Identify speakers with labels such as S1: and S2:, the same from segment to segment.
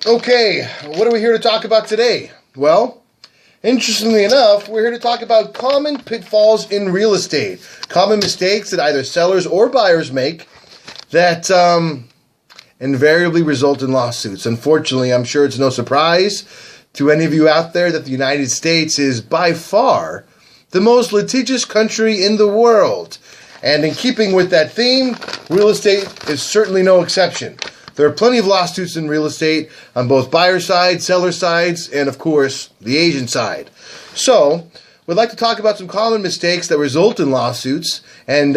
S1: Okay, what are we here to talk about today? Well, interestingly enough, we're here to talk about common pitfalls in real estate. Common mistakes that either sellers or buyers make that invariably result in lawsuits. Unfortunately, I'm sure it's no surprise to any of you out there that the United States is by far the most litigious country in the world. And in keeping with that theme, real estate is certainly no exception. There are plenty of lawsuits in real estate on both buyer side, seller sides, and of course, the agent side. So, we'd like to talk about some common mistakes that result in lawsuits and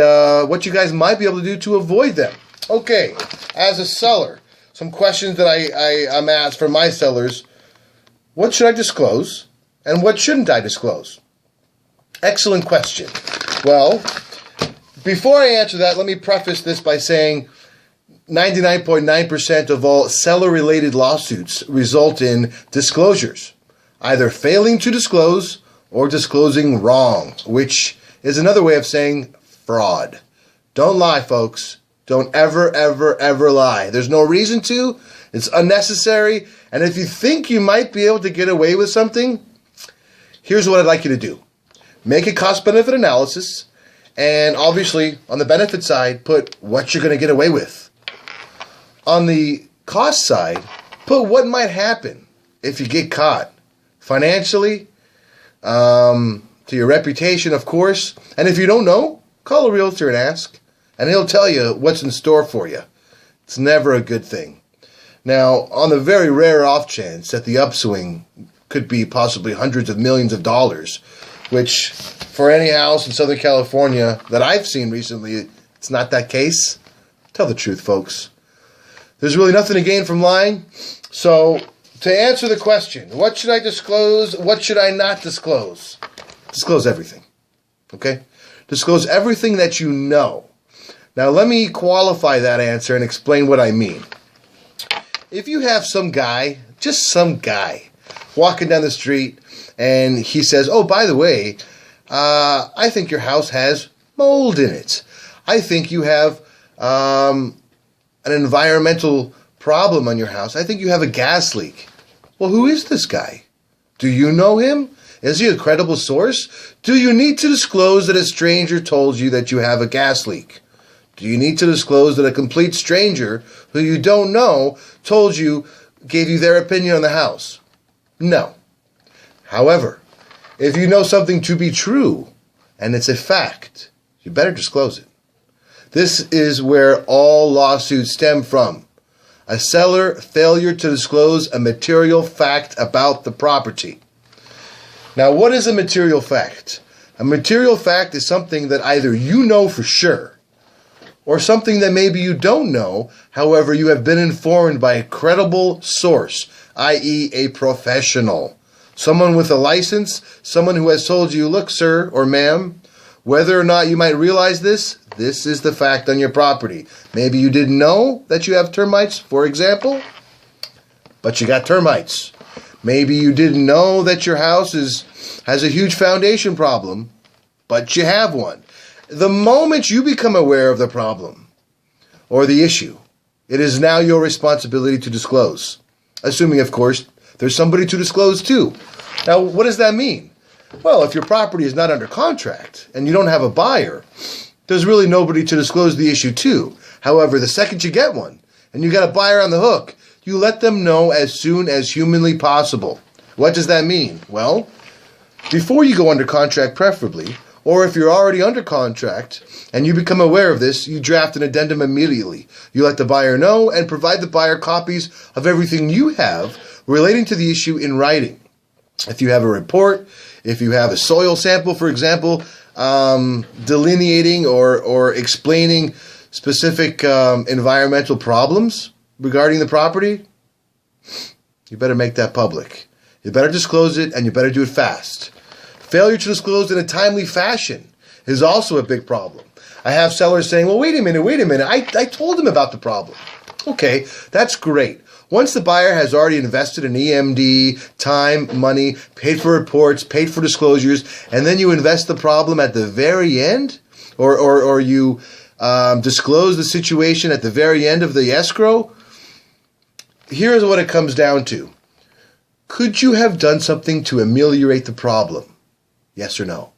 S1: what you guys might be able to do to avoid them. Okay, as a seller, some questions that I'm asked from my sellers. What should I disclose and what shouldn't I disclose? Excellent question. Well, before I answer that, let me preface this by saying 99.9% of all seller-related lawsuits result in disclosures, either failing to disclose or disclosing wrong, which is another way of saying fraud. Don't lie, folks. Don't ever, ever, ever lie. There's no reason to. It's unnecessary. And if you think you might be able to get away with something, here's what I'd like you to do. Make a cost-benefit analysis, and obviously, on the benefit side, put what you're going to get away with. On the cost side, put what might happen if you get caught. Financially, to your reputation, of course. And if you don't know, call a realtor and ask. And he'll tell you what's in store for you. It's never a good thing. Now, on the very rare off chance that the upswing could be possibly hundreds of millions of dollars, which for any house in Southern California that I've seen recently, it's not that case. Tell the truth, folks. There's really nothing to gain from lying. So, to answer the question, what should I disclose? What should I not disclose? Disclose everything. Okay? Disclose everything that you know. Now, let me qualify that answer and explain what I mean. If you have some guy, just some guy, walking down the street and he says, oh, by the way, I think your house has mold in it. I think you have an environmental problem on your house. I think you have a gas leak. Well, who is this guy? Do you know him? Is he a credible source? Do you need to disclose that a stranger told you that you have a gas leak? Do you need to disclose that a complete stranger who you don't know told you, gave you their opinion on the house? No. However, if you know something to be true and it's a fact, you better disclose it. This is where all lawsuits stem from. A seller failure to disclose a material fact about the property. Now, what is a material fact? A material fact is something that either you know for sure, or something that maybe you don't know, however, you have been informed by a credible source, i.e. a professional. Someone with a license, someone who has told you, look, sir or ma'am, whether or not you might realize this is the fact on your property. Maybe you didn't know that you have termites, for example, but you got termites. Maybe you didn't know that your house has a huge foundation problem, but you have one. The moment you become aware of the problem or the issue, it is now your responsibility to disclose. Assuming, of course, there's somebody to disclose to. Now, what does that mean? Well, if your property is not under contract and you don't have a buyer, there's really nobody to disclose the issue to. However, the second you get one and you got a buyer on the hook, you let them know as soon as humanly possible. What does that mean? Well, before you go under contract preferably, or if you're already under contract and you become aware of this, you draft an addendum immediately. You let the buyer know and provide the buyer copies of everything you have relating to the issue in writing. If you have a report, if you have a soil sample, for example, delineating or explaining specific environmental problems regarding the property, you better make that public. You better disclose it, and you better do it fast. Failure to disclose in a timely fashion is also a big problem. I have sellers saying, well, wait a minute, I told him about the problem. Okay, that's great. Once the buyer has already invested in EMD, time, money, paid for reports, paid for disclosures, and then you invest the problem at the very end, or you disclose the situation at the very end of the escrow. Here's what it comes down to. Could you have done something to ameliorate the problem? Yes or no?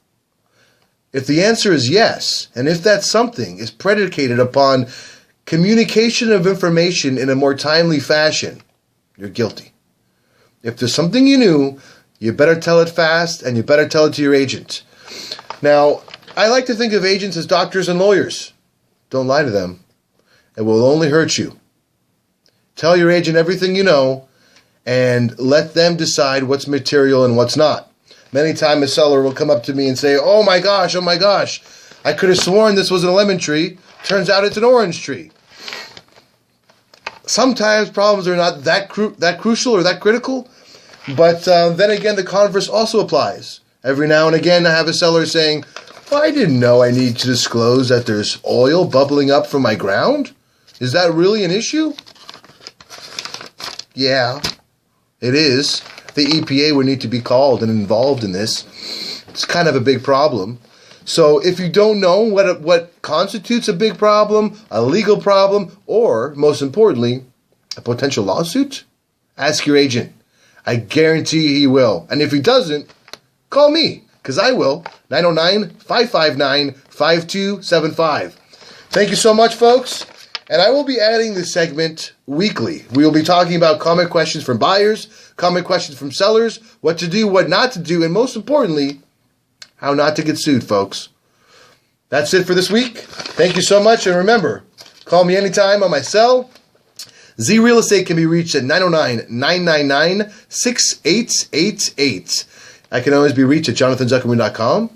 S1: If the answer is yes, and if that something is predicated upon communication of information in a more timely fashion, you're guilty. If there's something you knew, you better tell it fast, and you better tell it to your agent. Now, I like to think of agents as doctors and lawyers. Don't lie to them. It will only hurt you. Tell your agent everything you know, and let them decide what's material and what's not. Many times a seller will come up to me and say, oh my gosh, I could have sworn this was a lemon tree. Turns out it's an orange tree. Sometimes problems are not that crucial or that critical, but then again, the converse also applies. Every now and again, I have a seller saying, well, I didn't know I need to disclose that there's oil bubbling up from my ground. Is that really an issue? Yeah, it is. The EPA would need to be called and involved in this. It's kind of a big problem. So if you don't know what constitutes a big problem, a legal problem, or, most importantly, a potential lawsuit, ask your agent. I guarantee he will. And if he doesn't, call me, because I will. 909-559-5275. Thank you so much, folks. And I will be adding this segment weekly. We will be talking about common questions from buyers, common questions from sellers, what to do, what not to do, and most importantly, how not to get sued, folks. That's it for this week. Thank you so much. And remember, call me anytime on my cell. Z Real Estate can be reached at 909-999-6888. I can always be reached at jonathanzuckerman.com,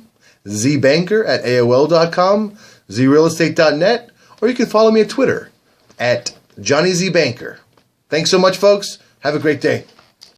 S1: zbanker@aol.com, zrealestate.net, or you can follow me at Twitter at JohnnyZBanker. Thanks so much, folks. Have a great day.